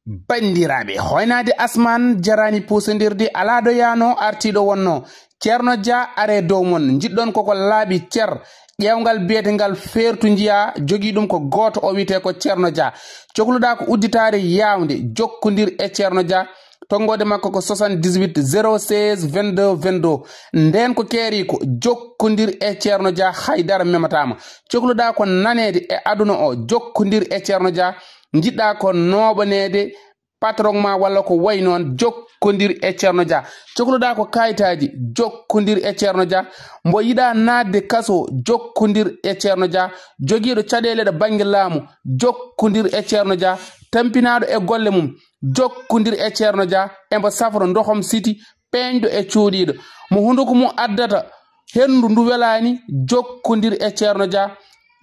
bandiraɓe hoynade asman jarani pusodirde alaɗo yano artiɗo wonno ceerno dia are dow mon jiɗɗon koko laaɓi cer ƴewgal biyetegal fertu jiya jogui ɗum ko goto o wiyete ko ceerno dia cohluɗa ko udditare yawde jokkodir e ceerno dia tongode makko ko 78 016 22 22 nden ko keeri ko jokkodir e ceerno dia haydara mematama cohluɗa ko nanede e aduna o jokkodir e ceerno dia jiɗɗa ko noɓanede patron ma walla ko way noon jokkodir e ceerno dia cohluɗa ko kayitaji jokkodir e ceerno dia mbo yiɗa nadde kaso jokkodir e ceerno dia joguiɗo caɗele ɗe banggue laamu jokkodir e ceerno dia tampinaɗo e golle mum jokkodir e ceerno dia embo safro dohom siti peñɗo e cuuɗiɗo mo hunduko mum addata hendu ndu welani jokkodir e ceerno dia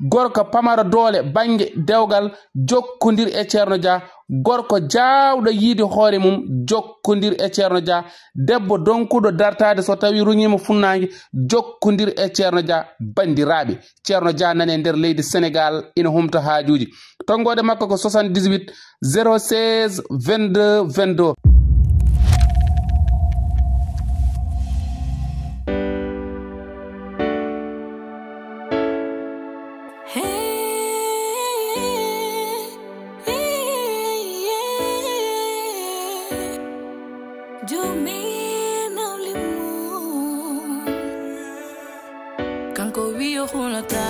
gorko pamara doole banggue dewgal jokkodir e ceerno dia gorko jawɗo yiide hoore mum jokkodir e ceerno dia debbo donkuɗo dartade so tawi ruñima funnague jokkodir e ceerno dia bandiraɓe ceerno dia nane nder leydi sénégal ina humta haajuji tongode makko ko 78 016 22 22 Kanko wiyo hulata,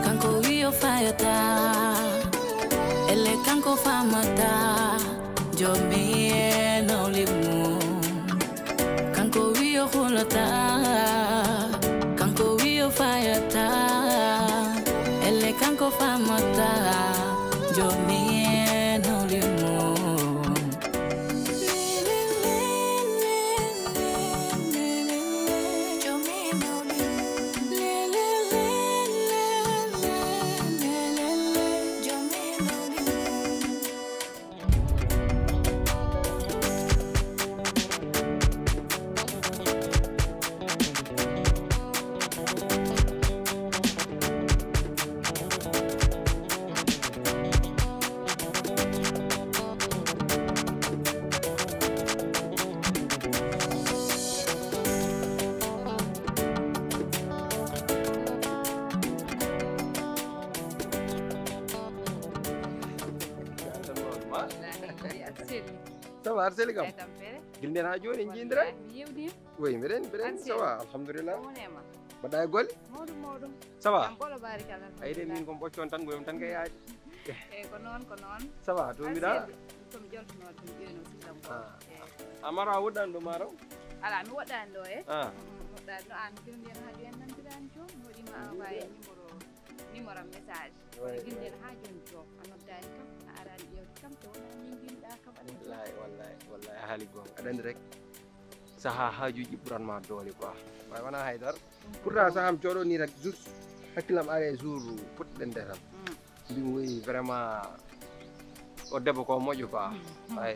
kanko wiyo fayata, ele kanko famata, jomi no limu. Kanko wiyo hulata, kanko wiyo fayata, ele kanko famata, jomi no limu. Ça va Arsène kam gilden ha joni jindira oui miren ça va alhamdulillah baɗa e golle ça va ayde min kom ɓoccon tan goyom tan kay yaaji ko noon ça va to mbiɗa amara woɗɗani ɗo maraw ala mi woɗɗani ɗo e woɗɗani ɗo an gilden ha joni nandirani joni mi waɗima envoyé numéro message gilden ha joni jo a noddani kam a arani ƴewde kam te wona min jinɗa kam wallahi a haali gonga aɗa andi rek saaha haajuji ɓuranma doole quoi way wona haydar pourtant saham coɗoni rek juste hakkilam are jour puɗɗen nde tan mbimi woyi vraiment o debbo ko moƴƴo quoi way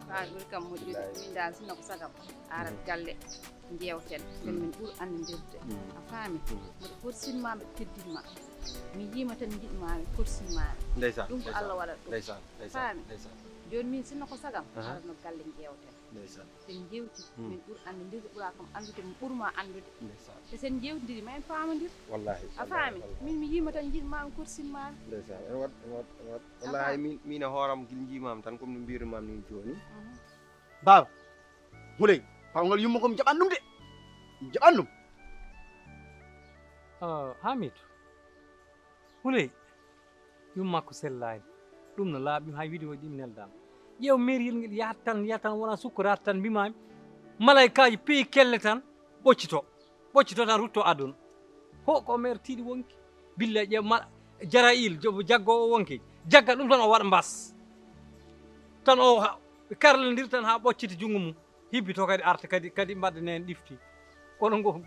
ɓuri kam moƴƴude min dal sinno ko sagam arat galle jewten sen min ɓuuri andodirde a faami mbiɗa forsinma mbiɗa teddinma mi yima tan jiɗmami forsinmami ndeysan ɗum ko Allah waɗat ɗum ndeysan faami joni min sinno ko sagam aratno galle jewten ndeysan sen jewti min ɓuuri andodirde ɓuura kam andude mi ɓuurma andude te sen jewtidiri ma en pamadir wallahi a faami min mi yima tan jiɗmami korsinmami ndeysan en wat wallahi min e hooram gil jimam tan comme no mbirumam ni joni baba huley pawgal yumma ko mi jaɓan ɗum de mi jaɓan ɗum Hamidou huley yumma ko sellani ɗum no laaɓi ha vidéo ɗi mi neldama ƴeew mairiyel ngel yahat tan wona sukkorata tan mbimami malaikaji peeyi kelle tan ɓoccito tan rutto aduna ho ko maire tiiɗi wonki billa ƴeew Jarail jaggowo wonki jagga ɗum tan o waɗa mbas tan o karlodir tan ha ɓocciti jungo mum hibbito kadi arta kadi mbaɗa nen ɗifti kono ngo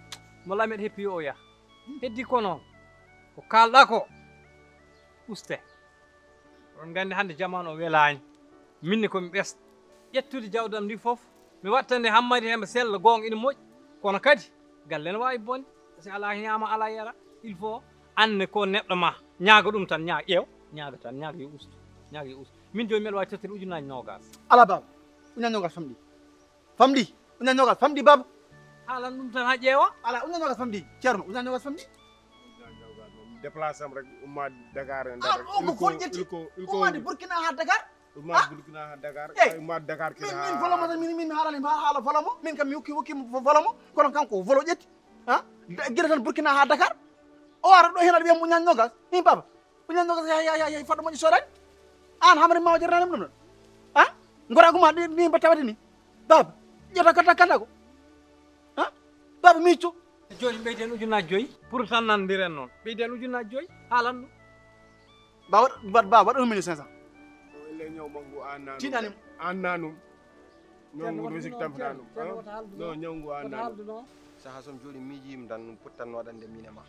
mo lameɗe heppi o yaha heddi ko noon ko kalɗa ko uste on gandi hande jamanu o welani minne komi ɓesɗo ƴettude jawdam ndi foof mi wattande hammadi hembe sella gonga ina moƴƴi kono kadi galle ne wawi bonde si ala ñaama ala yara il faut anne ko neɗɗo ma ñaaga ɗum tan ñaaga ƴeew ñaaga tan ñaaga yo ustu min joni mbeɗa wawi tottirde ujunnaji nogas ala baba uñan nogas famɗi uñan nogas famɗi baba haalan ɗum tan ha ƴeewa ala uñan nogas famɗi ceerno uñan nogas famɗi déplace am rek umma Dakar ko fon ƴetti ummade Burkina ha Dakar umma Burkina ha Dakar umma Dakar min volamo tan min haalani haala volamo min kam mi hokkimo volamo kono kanko volo ƴetti ha gueɗe tan Burkina ha Dakar o ara ɗo hen aɗa wiyam uñan nogas min baba uñan nogas ya fadɗo moƴƴo soɗani an hamari ma jarnanima ɗum ɗon ha goraguma ni mbatta waɗi ni baba ƴetta kata ko ha baba micco joni ɓeyden ujunnaji 5 pour tan nandiren noon ɓeyden ujunnaji 5 haalan ɗum baba waɗ 1 million 500 elle ñaw mangu tiɗanimo annanum ñawngu musique tampitanum non ñawngu annanum saha som joni miijima tan pottan waɗande min e ma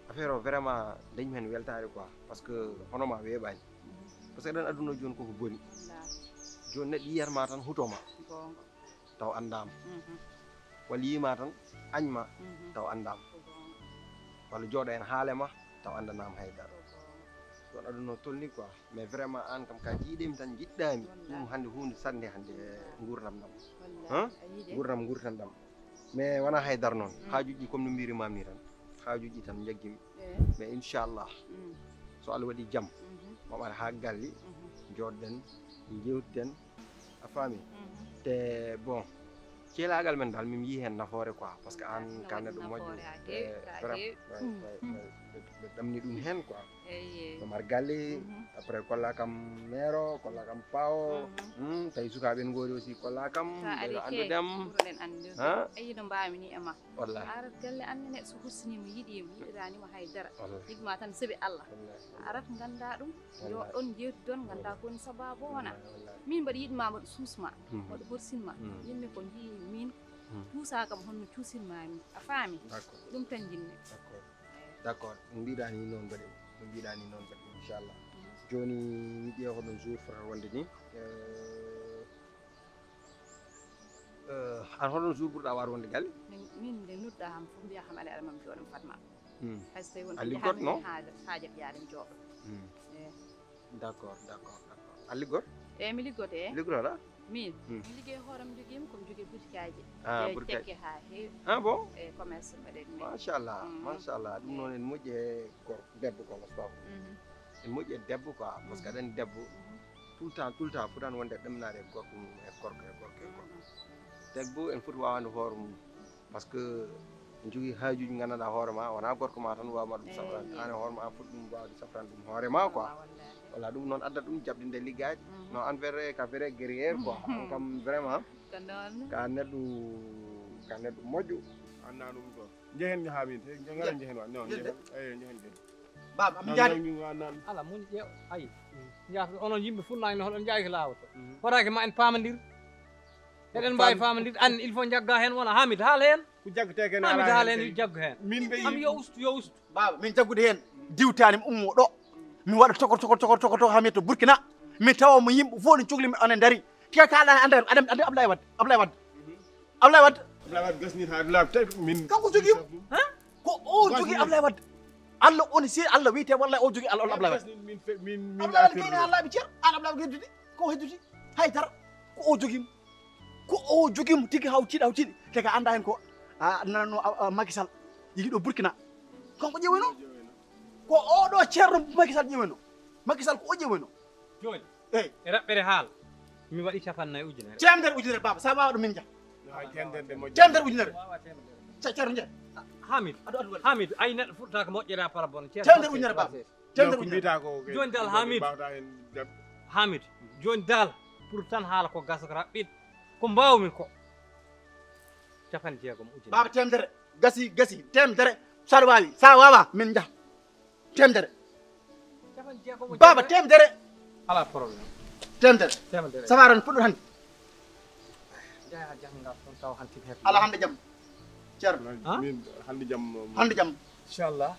affaire o vraiment dañmi hen weltare quoi par ce que hono ma weeɓani par ce que eɗen aduna joni koko boni joni neɗɗo yiyatma tan hutoma taw andama walla yima tan añma taw andama walla jooɗo en haalema taw andanama haydara ɗon aduna tolni quoi mais vraiment an kam ka jiiɗemi tan jiɗɗami ɗum hande hunde sande hande gurdam ɗam gurdam ɗam mais wona haydara noon haajuji comme no mbirimam ni tan haajuji tan jaggimi mais inchallah so Allah waɗi jaam mamo aɗa ha galli joɗɗen jewtiden a faami te bon ceelagal men dal min yi hen nafoore quoi parce que an ka neɗɗo moƴƴo ɓe ɗamni ɗum hen quoi mamar galle après kolla kam maire kolla kam pawo tawi sukaɓe en goori aussi kolla kam ɓeɗo andudem ayi no mbawmi ni e ma wallahi arat galle anne neɗɗo so hussinima yiiɗima yiɗiranima haydara yiɗma tan saabi Allah arat ganda ɗum yo ɗon jewtidon ganda koni sababu wona min mbaɗa yiɗma mbaɗa suusma mbaɗa horsinma yimɓe ko jii min cuusa kam honno cuusinmami a faami ɗum tan jinmi d' accord no mbiɗani noon mbaɗi no mbiɗani noon mbaɗi inchallah joni mi ƴeewa hoɗon jour fotata wonde ni an hoɗon jour ɓurɗa waade wonde galle min nde nodɗa ham fof mbiya kam ala ala mam jooɗom fatma hay so tawi won liggot non haajat yaade jooɗo d' accord d' accord d' accord a liggot mi liggoto liggotoɗa min mi liggey hooram joguima komi jogui boutique aji tekke ha heewi bon e commerce mbaɗen min machallah ɗum noon en moƴƴi e gorko debbo ko waspa en moƴƴi e debbo quoi par ce que aɗani debbo tout le temps fotani wonde ɗemnade e gorko mum e gorko debbo en foti wawande hoore mum par ce que en jogui haajuji gandanɗa hoore ma wona gorko ma tan wawma ɗum safrande an e hoore ma an foti ɗum wawde safrande ɗum hoore ma quoi voilà ɗum noon addata ɗum jaɓdinde liggade no an ka feere guerriére quoi an kam vraiment ka neɗɗo moƴƴo anna ɗum ɗo jehen hamin gara jehen wa non jehen jehen baba am jaade ala muñi ƴeew ayi jaata onon yimɓe funnaki no hoɗon jaayi ko laawoto wotake ma en pamadir eɗen mbawi famadir an il faut jagga hen wona Hamid haala hen ko jagguteke hen Hamid haala hen jagga hen min ɓe am yo ustu baba min jaggude hen diwtani mi ummo ɗo mi waɗa tokoto ha mi to Burkina mi tawa mo yimɓe fof ne cohli mi onen daari tika kalɗani andare ande Ablaye Wade gasni ha laabi tawi min kanko jogui ko o jogui Ablaye Wade Allah on si Allah wiyete wallahi o jogui Allah Ablaye Wade min Ablaye Wade kene Allah ɓe ceer an Ablaye Wade heddude ko heddude haydara ko o jogimo tigui hawtiɗi te ka anda hen ko nanano Macky Sall yigui ɗo Burkina kanko ƴeewino ko oɗo ceerno Macky Sall ƴeewino Macky Sall ko o ƴeewino joni e raɓɓere haala mi waɗi 50 ujunere temedere ujunere baba sa wawa ɗum min jaa temedere ujunere ceerno jeeya Hamid ay neɗɗo fuɗɗata ko moƴƴere parabon temedere ujunere baba temedere ujunere joni dal Hamid joni dal pour tan haala ko gasa ko raɓɓiɗ ko mbawmi ko 50 ujunere baba temedere gasi temedere saɗa wawi sa wawa min jaa temedere baba temedere ala probléme temedere sawaran puɗɗo hande jeeya janggal ɗon taw hantiɓe heɓ ala hande jaam ceerno min hande jaam inchallah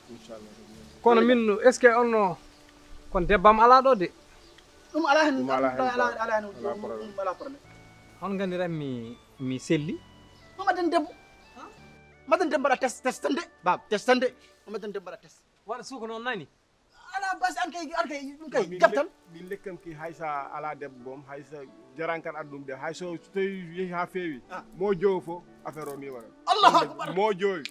kono min est ce que onno kon debbam ala ɗo de ɗum ala hen ala probléme on gandiran mi selli maden debbo mbaɗa test testande baba testande maden debbo mbaɗa test waɗa suuka noon nani ala basi an kay gabtan min lekkam ki haysa ala debbo boom haysa jarankan addum de hayso so tawi yehi ha feewi mo jowo fo affaire o ni wara allahu akbar mo jowi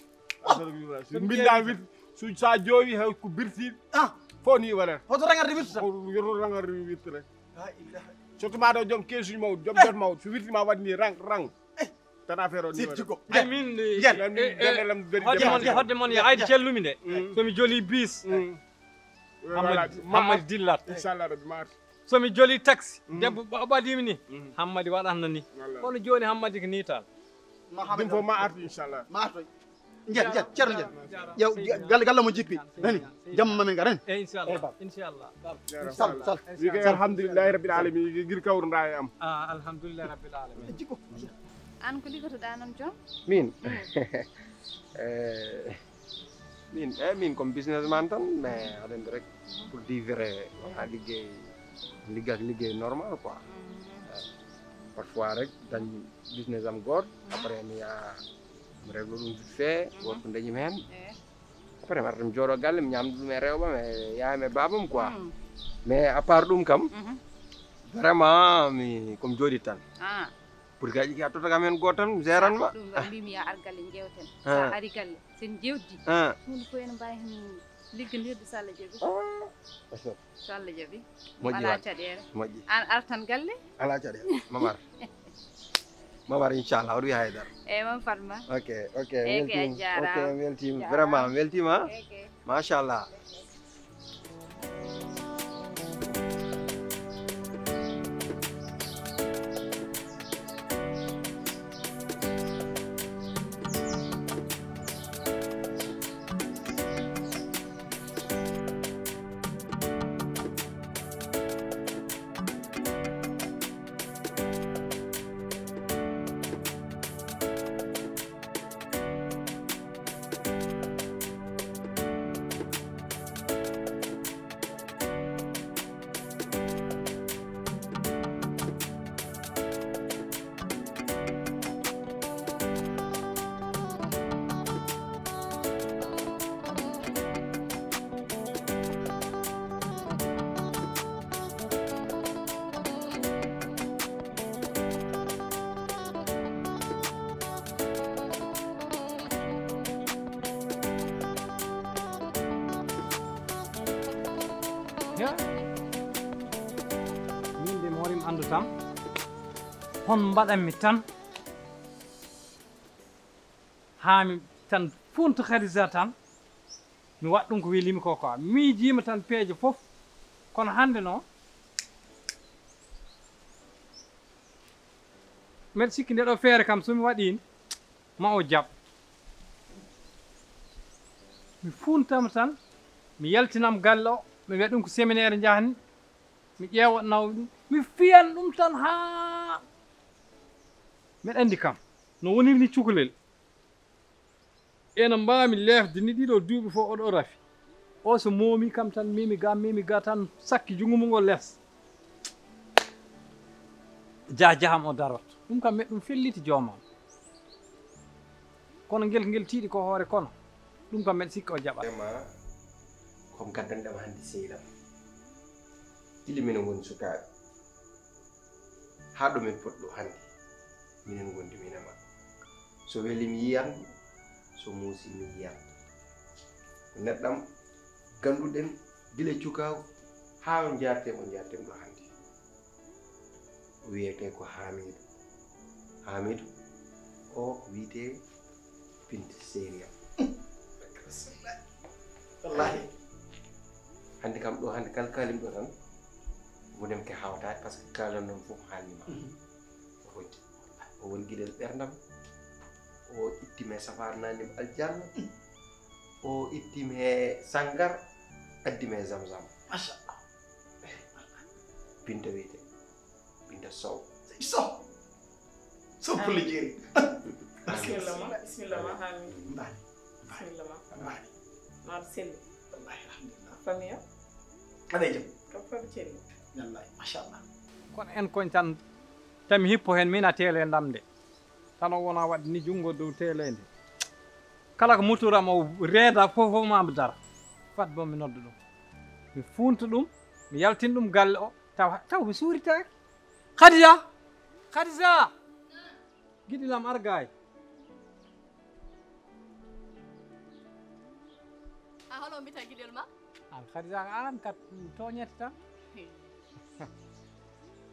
affaire o ni wara so mbinda wit so sa jowi he ko birti fo ni wara hoto rangarde wittu tan yoto rangarde wittu rek la ilaha surtout ma do jom kesuñ mawd jom jot mawd so wirti ma wadni rang tan affaire o ni wara ay min hodde mon ya ayde cellumi de somi joli bis Hammadi dillat inchallah rabbi maati somi joli taxi debbo ɓaɗimi ni Hammadi waɗatno ni kono joni Hammadi ko ni tan ɗum fof ma artu inchallah ma artoy jet ceerno jet galle mo jippi nani jamma mamin garani inchallah sal wi kay alhamdulillahi rabbil alamin guir kawru nda e am alhamdulillahi rabbil alamin jikko an ko liggotoɗa noon John min min comme businessman tan mais aɗa rek pour vivre a liggéey normal quoi parfois rek dañ business am goto après mi yaa mi réglo ɗum vite fait wonko dañimi hen après mi arata mi jooɗo galle mi ñamda ɗum e rewɓam e yaayam e babam quoi mais à part ɗum kam vraiment mi komi jooɗi tan pour que aƴi a tota kam hen goto tan géranma ɗum ɗo mbimi ya ar galle jewten sa ari galle sen jewdi hunde fof ene mbawi hen liggodirde so Allah jaaɓi so Allah jaaɓi ala caɗele moƴƴi an artan galle ala caɗele mamar inchallah oɗo wi haydara eyyi mam Fatma ok eke a jarama ok weltima vraiment mi weltima machallah min de mi horima andu tan hon mbaɗanmi tan hami tan funto Khadija tan mi waɗ ɗum ko welimi ko quoi miijima tan peeje fof kono hande noon mbeɗa sikki nde ɗo feere kam somi waɗini ma o jaab mi funtama tan mi yaltinam galle o mi wiya ɗum ko séminaire jahani mi ƴeewa naw ɗum mi fiyan ɗum tan ha mbeɗa andi kam no woniri ni cukalel ena mbami lefde ni ɗiɗo duuɓi fof oɗo rafi o so moomi kam tan mimi ga tan sakki jungo mum o less jaham o darot ɗum kam meɗ ɗum felliti joomam kono ngel tiiɗi ko hoore kono ɗum kam meɗa sikka o jaɓat vraiment comme gaddanɗam hannde sehillam ili minen goni sukaaɓe haa ɗo min poɗɗo hannde minen gondi min e ma so weli mi yiyan so muusi mi yiyan neɗɗam ganduɗen gila cukaw haa on jartem ɗo hannde o wiyete ko Hamidou o wiyete Binta Sériyam wallahi hande kam ɗo hande kala kalim ɗo tan wonem ke hawtade par ce que kala noon fof haalnima o hoddi o woni guiɗel ɓerdam o ittime safar nanim aljanna o ittime sangar addime zamzam machallah Binta wiyete Binta Sow Sow pullo jeeri bismillah ma Hamidou mbani bismillah ma mbani maɗa selli wallahi alhamdulillah famille aɗa jam kam fami celli wallahi machallah kono en koñ tan tami hippo hen min a teele ndamde tan o wona waɗde ni junngo dow teelede kala ko muturam o reeda fof mamo dara fat bo mi nodda ɗum mi funta ɗum mi yaltin ɗum galle o taw mi suuritaake Khadija giɗilam argay holo mbita giɗel ma an Khadija an kat toñete tan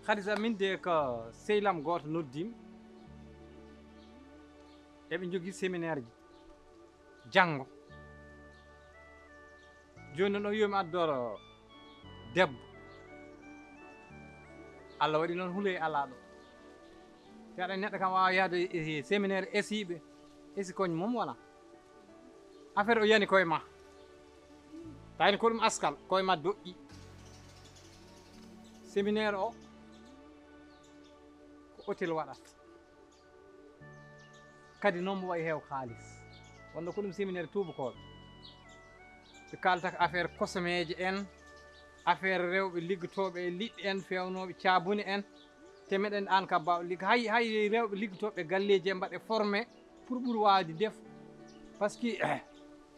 Khadija min de ko sehlam goto noddim eɓe jogui séminaire ji janggo joni noon o wiyomi addoro debbo Allah waɗi noon huule ala ɗo te aɗa neɗɗo kam wawa yahde séminaire esiɓe esi koñ mum wona affaire o yani koye ma tawni ko ɗum askal koye ma doƴƴi séminaire o ko hôtel waɗat kadi noon mo wayi heew haalis wonno ko ɗum séminaire tubakoɓe ɓe kalata ko affaire kosomeje en affaire rewɓe liggotoɓe e liɗɗi en fewnoɓe cabune en te meɗen an ka bawɗo liggo hay rewɓe liggotoɓe galleji e mbaɗe formé pour ɓuuri wawde def par ce que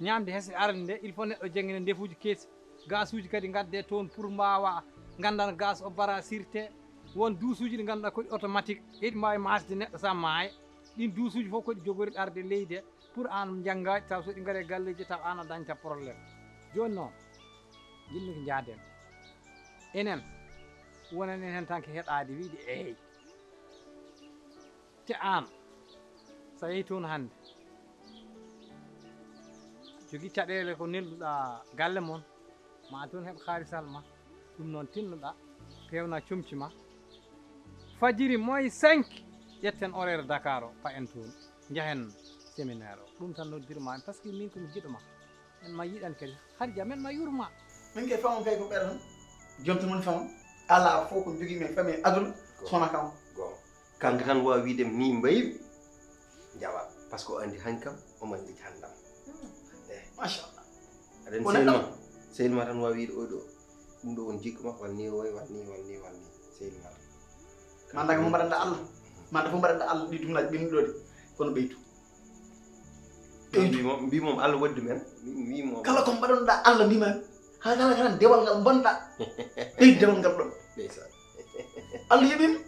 ñamde hese arde nde il faut neɗɗo jangguine ndefuji keesi gaz uji kadi gadde toon pour mbawa gandan gaz o bara sirte won douche uji ɗi ganduɗa koɗi automatique eɗi mbawi masde neɗɗo sa maaya ɗin douche uji fof koɗi jogori arde leydi he pour an janggaji taw soɗi gaari galleji taw an a dañta probléme joni noon jinmi ko jaaden enen wonanen hen tan ko heɗade wiide eyi te an sa yeehi toon hande jogui caɗele ko nelduɗa galle moon ma toon heeɓ haalisal ma ɗum noon tinnoɗa pewna comci ma fajiri moye 5 ƴetten horaire Dakar o pa en toon jahen séminaire o ɗum tan noddirmami par ce que min komi jiɗoma men ma yiɗan kadi Khadija men ma yurma min kay famam kay ko ɓeɗa tan jonta mon famam ala fof ko jogui men famille aduna sona kam gonga kanko tan wawi wiide mi mbayi jaɓa par ce que o andi han kam omo andi handam machallah aɗen sehlma tan wawi wiide oɗo ɗum ɗo won jikku makko walni woy walni sehlma ma daga mo mbaɗanda Allah ma dafa mbaɗanda Allah ɗi dumlaji ɓennuɗo de kono ɓeytu mbimom Allah waddi men mbimo kala ko mbaɗonɗa Allah mbimami ha kala kala dewal ngal bonɗa ɓeydi dewal ngal ɗon ndeysan Allah yeɓimi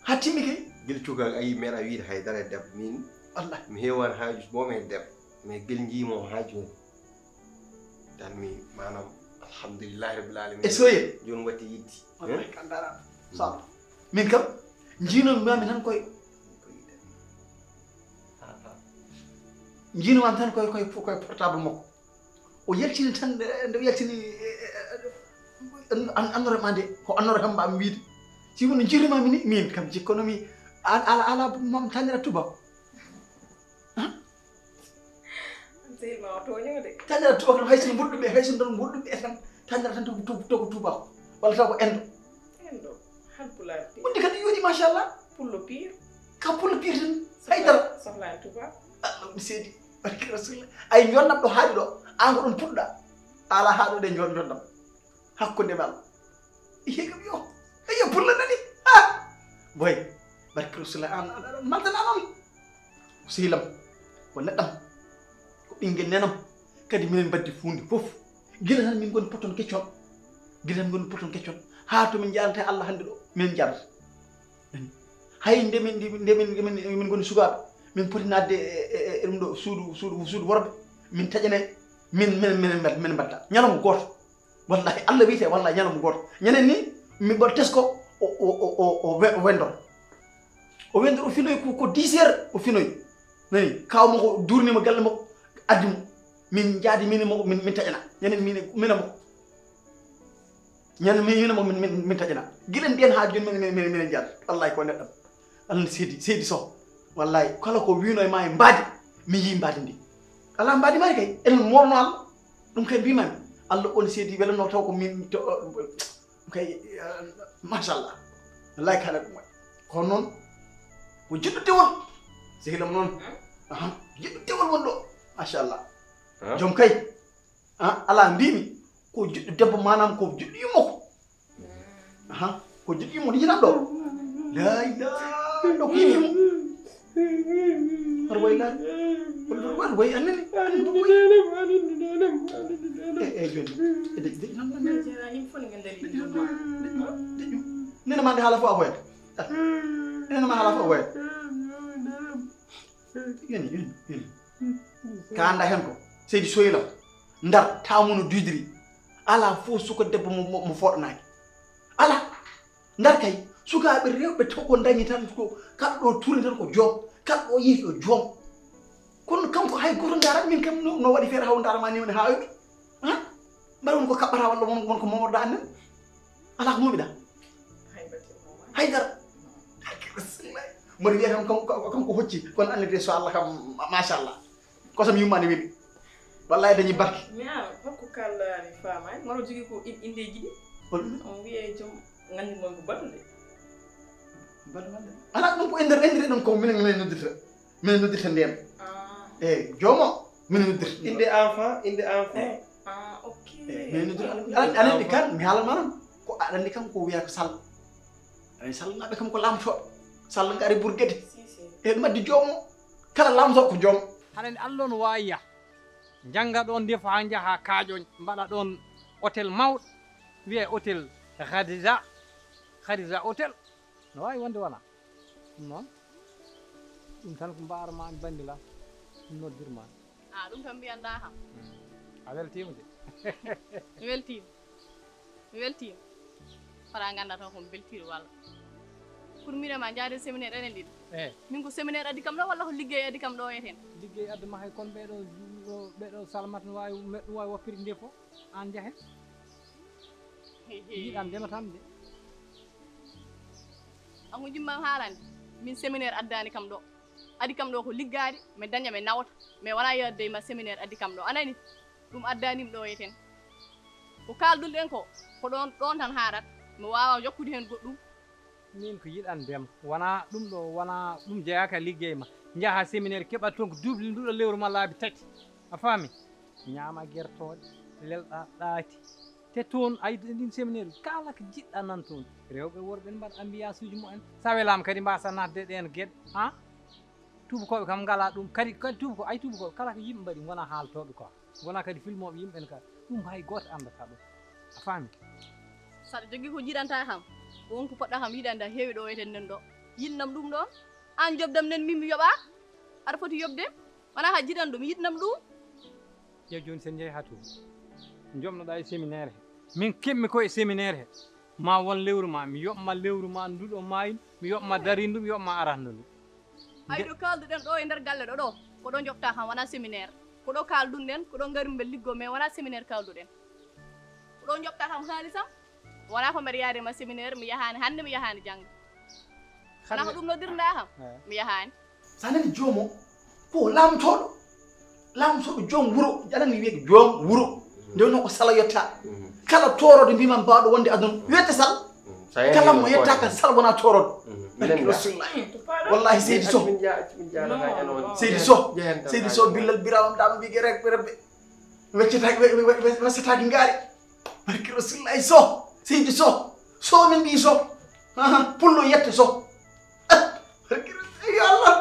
ha timmi kay guila cukal ayi meeɗa wiide haydara e debbo min wallahi mi heewani haaju bomi e debbo mais guel jiimo ha joni tan mi manam alhamdulillahi rabbil alamin e soye joni watti yiddi wallahi kandara sa min kam jiinomi mami tan koye jiinowam tan koye portable makko o yaltini tan nde yaltini annore ma nde ko annore kam mbami wiide si wono jiinomami ni min kam jikkonomi ala mam tanira tubako sehilma o toñode tanira tubako tan haysono mburɗuɓe haysono tan tanira tan toko tubako walla taw ko endo halpulaar wonde kadi yooɗi machallah pullo pire ka pullo pire tan haydara sohlani tubako Allah mi seedi barke rasulillah ay jonnam ɗo haaɗi ɗo an ko ɗon puɗɗa ala haaɗo ɗe jonnam hakkude mal hegam yo eyo pulla nani boy barke rasulillah an maldana noon sehilam ko neɗɗam ko ɓinguel nenam kadi minen mbaddi funde foof gila tan min goni potton keccon ha to min jarata Allah hande ɗo minen jarata hay ndemin goni sukaɓe min poti nadde e ɗum ɗo suudu worɓe min taƴane min mbatta ñalawma goto wallahi Allah wiyete wallahi ñalawma goto ñanen ni min mbaɗa tesko o wendor o finoyi ko 10 heures o finoyi nani kawma ko durnima galle makko addimo min jaadi min taƴana ñanen mina makko ñanen mina makko min taƴana guilen ndiyen ha joni minen jaada wallahi ko neɗɗam Allah seedi Sow wallahi kala ko wino e ma e mbaadi mi yi mbaadi ndi ala mbaadi mari kay enen morno Allah ɗum kay mbimami Allah on seedi welano taw ko min kay machallah wallahi kala ɗum waɗi kono noon ko jiɗɗo dewol sehilam noon jiɗɗo dewol won ɗo machallah joom kay ala mbimi ko jiɗɗo debbo manam ko jiɗɗo yummoko ko jiɗɗo yummo ɗo ɗo la ilaha ɗo ko yimi yummo aɗa way laade way annene nena mande hala fo aboyde nena ma hala fo aboyde yoni ka anda hen ko seydi soyla ndar tamuno dudiri ala fo suko debbo mo fodnaaki ala ndar kay sukaɓe rewɓe to ko dañi tan ko kalɗo turi tan ko joom kalɗo yeehi o joom kono kanko hay goto ndarat min kam no waɗi feere haw ndarama ni woni hawiɓe mbaɗa won ko kaɓɓata walla won ko momorɗa annen ala ko mumiɗa haydara mbaɗa wiya kam kanko hocci kono annede so Allah kam machallah kosam yummani weɗi wallahi dañi barke mi ara hokko kallani famani maro jogui ko indeji ɗi on wiye joom gandi mon ko baɗude ala ɗum ko endire ɗum ko minen noddirta ndeen eyyi joomo minen noddirta inde enfant ok minen noddirta aɗa andi kan mi haalanma noon ko aɗa andi kam ko wiya ko sall aɗa sall naɓe kam ko lamtoɓe sall nga ari ɓurguede e ɗum addi joomo kala lamtoɓe ko joom haɗa Allah no wawiya jangga ɗon defa ha jaaha kaaƴoñ mbaɗa ɗon hôtel mawɗo wiye hôtel Khadija hôtel no wawi wonde wona ɗum noon ɗum tan ko mbarama an bandila ɗum noddirma ɗum tan mbiyanɗa kam a weltima de mi weltima fota ganda tan komi beltiɗo walla pour minema jaade séminaire enen ɗiɗo min ko séminaire addi kam ɗo walla ko liggey addi kam ɗo eten liggey adduma hay kono ɓeɗo salmata no wawi ɗum wawi woppirde nde fof an jaahen yiɗam ndema tan de anko jimmam haalande min séminaire addani kam ɗo addi kam ɗo ko liggade mi daña mi nawta mais wona yadde ma séminaire addi kam ɗo anani ɗum addanimi ɗo eten ko kaldulɗen ko ɗon tan haarat mi wawa jokkude hen goɗɗum min ko yiɗan ndema wona ɗum ɗo wona ɗum jeeyaka liggey ma jaaha séminaire keɓat toon ko duuɓi nduɗo lewru ma laabi tati a faami ñaama guertoɗe lelɗa ɗaati te toon a ɗin séminaire kala ko jiɗɗa nan toon rewɓe worɓe ne mbaɗa ambiance uji mumen sa welama kadi mbasa natde ɗen gueɗe ha tubakoɓe kam ngala ɗum kadi tubako ay tubakoɓe kala ko yimɓe mbaɗi wona haaltoɓe quoi wona kadi filmoɓe yimɓen ka ɗum hay goto andata ɗum a faami saɗa jogui ko jiɗanta kam wonko poɗɗa kam yiɗande heewi ɗo eten nen ɗo yiɗnam ɗum ɗon an jobdam nen min mi yoɓa aɗa foti yobde wona ha jiɗan ɗum yiɗnam ɗum ƴew joni sen jeeyi ha tuba jomnoɗa e séminaire he min keɓmi koye séminaire he ma won lewru ma mi yoɓma lewru ma nduɗo mayin mi yoɓma darinde mi yoɓma arande ndu ay ɗo kalduɗen ɗo e nder galle ɗo ko ɗo jofta kam wona séminaire ko ɗo kalduɗen ko ɗo garimɓe liggo mais wona séminaire kalduɗen ko ɗo jofta kam haalisam wona ko mbeɗa yaadema séminaire mi yahani hande mi yahani jangga wona ko ɗum noddirɗa kam mi yahani sa nani joomo ko lamtoɗo joom wuuro aɗani wiye joom wuuro nde wonno ko sala yetta kala torode mbimam mbawɗo wonde aduna wiyete sal kala mo yettaka sal wona torode barki rasulullah wallahi seydi so billal biramam ɗama mbige rebbe weccetaki ngaari barki rasulullah seydi so min mbi so pullo yette so barki rasulullah Allah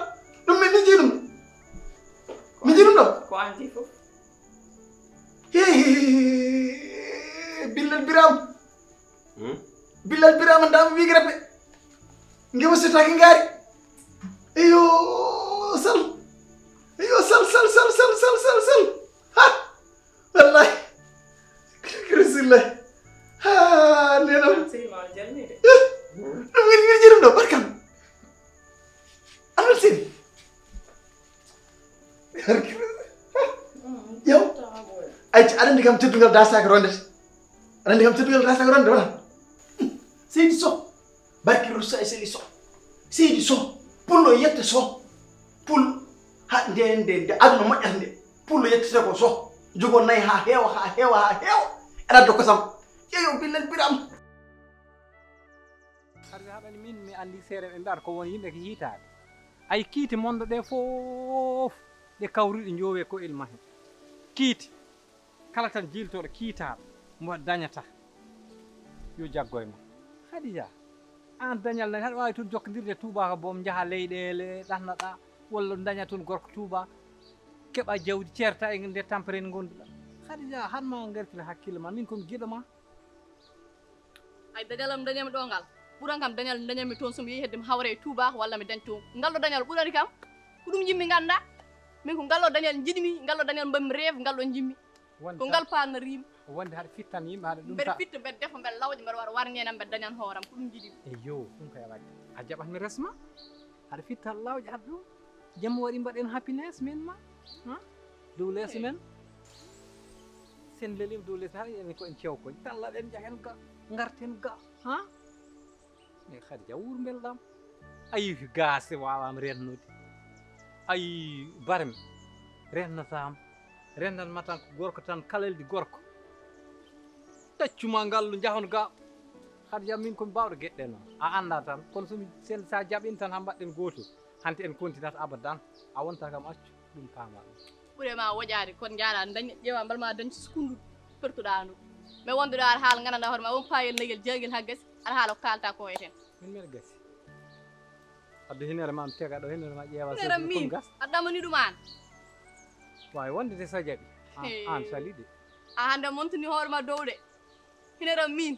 ɗum min mi jiɗum ɗo ko anti fof billal birama ndama wigi rebbe ngewa setaki ngaari eyo sal ha wallahi rasulullah ha nenam ɗum min jiɗum ɗo barkam anal seydi yow ayci aɗa andi kam teddugal dasaka rondete wona seydi so barki russa e seydi so pullo yette so pul ha nde aduna moƴƴata nde pullo yettete ko so jogo nayi ha heewa eɗa dokka sam ƴeeyo billal biram arde haɗani min mi andi seere ɓe mbiyata ko won yimɓe ko yiitade ay kiiti monɗo ɗe fof ɗe kawriɗe joowe ko ilma hen kiiti kala tan jiltoɗo kiitaɗo mo dañata yo jaggoye ma Khadija an dañal nani haɗa wawi toon jokkodirde tubaka boom jaaha leyɗele ɗannaɗa walla daña toon gorko tuba keeɓa jawdi ceerta e nde tampere nde gonduɗa Khadija han ma ngartila hakkille ma min komi giɗo ma ay dañalam dañami ɗo ngal ɓuran kam dañal dañami toon somi yehi hedde mi hawre e Touba walla mi dañ toon ngalɗo dañal ɓurani kam ko ɗum yimmi ganda min ko ngalɗo dañal jiɗmi ngalɗo dañal mbami reewe ngalɗo jimmi ko ngal paanarima wonde haɗa fittan yimɓe haɗa ɗum mbeɗa fitta mbeɗa defa mbeɗa lawƴa mbeɗa waɗa warñena mbeɗa dañan hooram ko ɗum jiɗimi eyo ɗum koye wadde a jaɓatmi resma haɗa fitta lawƴa haɗa ɗum jamma waɗi mbaɗen happiness min ma dow leeso men sen lelima dow leeso haɗa ƴeewi ko en cewkoñ tallaɗen jahen ga garten ga e Khadija wuur belɗam ayi gaase wawama rennude ayi barmi rennatama rennanma tan ko gorko tan kalaldi gorko taccuma ngallu jahon ga Khadija min komi bawɗo gueɗɗe noon a anda tan kono sen sa jaɓini tan ha mbaɗɗen goto hante en continat abadan a wonta kam accu ɗum paama ɗum ɓuurema woƴade kono jaaɗa daña ƴeewa mbalma dañci sukundu pertuɗa ndu mais wonde ɗo aɗa haala gandanɗa hoore ma won payel nagel jangel ha gasi aɗa haala ko kalta ko e ten min mbeɗa gasi addu hinere ma mi tega ɗo hinere ma ƴeewa hinere min aɗa ɗamani ɗum an wawi wonde de so jaɓi an sali de a hande montani hoore ma dow de hinere min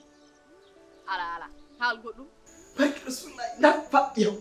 ala haal goɗɗum barke rasulullah nappa yow